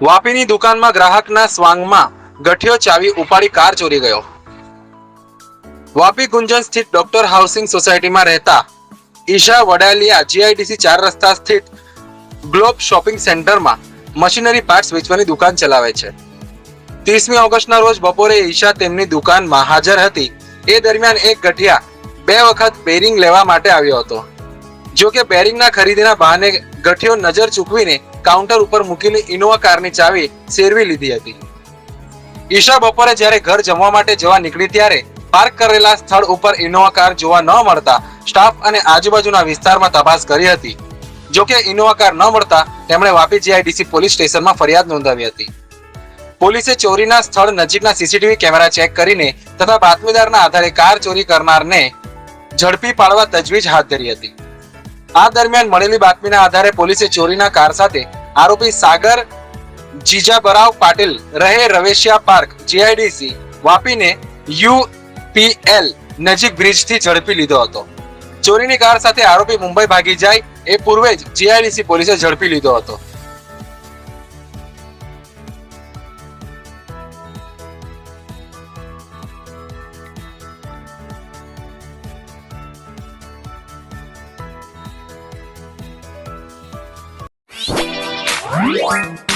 વાપીની દુકાનમાં ગ્રાહકના સ્વાંગમાં ગઠિયો ચાવી ઉપાડી કાર ચોરી ગયો. વાપી ગુંજન સ્થિત ડોક્ટર હાઉસિંગ સોસાયટીમાં રહેતા ઈશા વડાલિયા જીઆઈડીસી 4 રસ્તા સ્થિત ગ્લોબ શોપિંગ સેન્ટરમાં મશીનરી પાર્ટ્સ વેચવાની દુકાન ચલાવે છે. 30મી ઓગસ્ટના રોજ બપોરે ઈશા તેમની દુકાનમાં હાજર હતી. એ દરમિયાન એક ગઠિયા 2 વખત બેરિંગ લેવા માટે આવ્યો હતો. જો કે બેરિંગના ખરીદીના બહાને ગઠિયો નજર ચૂકવીને કાઉન્ટર ઉપર મૂકેલી ઇનોવા કારની ચાવી સેરવી લીધી હતી. ઈશા બપોરે જ્યારે ઘર જમવા માટે જવા નીકળી ત્યારે પાર્ક કરેલા સ્થળ ઉપર ઇનોવા કાર જોવા ન મળતા સ્ટાફ અને આજુબાજુના વિસ્તારમાં તપાસ કરી હતી. જો કે ઇનોવા કાર ન મળતા તેમણે વાપી જીઆઈડીસી પોલીસ સ્ટેશનમાં ફરિયાદ નોંધાવી હતી. પોલીસે ચોરીના સ્થળ નજીકના સીસીટીવી કેમેરા ચેક કરીને તથા બાતમીદારના આધારે કાર ચોરી કરનારને ઝડપી પાડવા તજવીજ હાથ ધરી હતી. આ દરમિયાન મળેલી બાતમીના આધારે પોલીસે ચોરીના કાર સાથે આરોપી સાગર જીજાબરાવ પાટીલ રહે રવેશિયા પાર્ક જીઆઈડીસી વાપીને યુપીએલ નજીક બ્રિજથી ઝડપી લીધો હતો. ચોરીની કાર સાથે આરોપી મુંબઈ ભાગી જાય એ પૂર્વે જ જીઆઈડીસી પોલીસે ઝડપી લીધો હતો. What?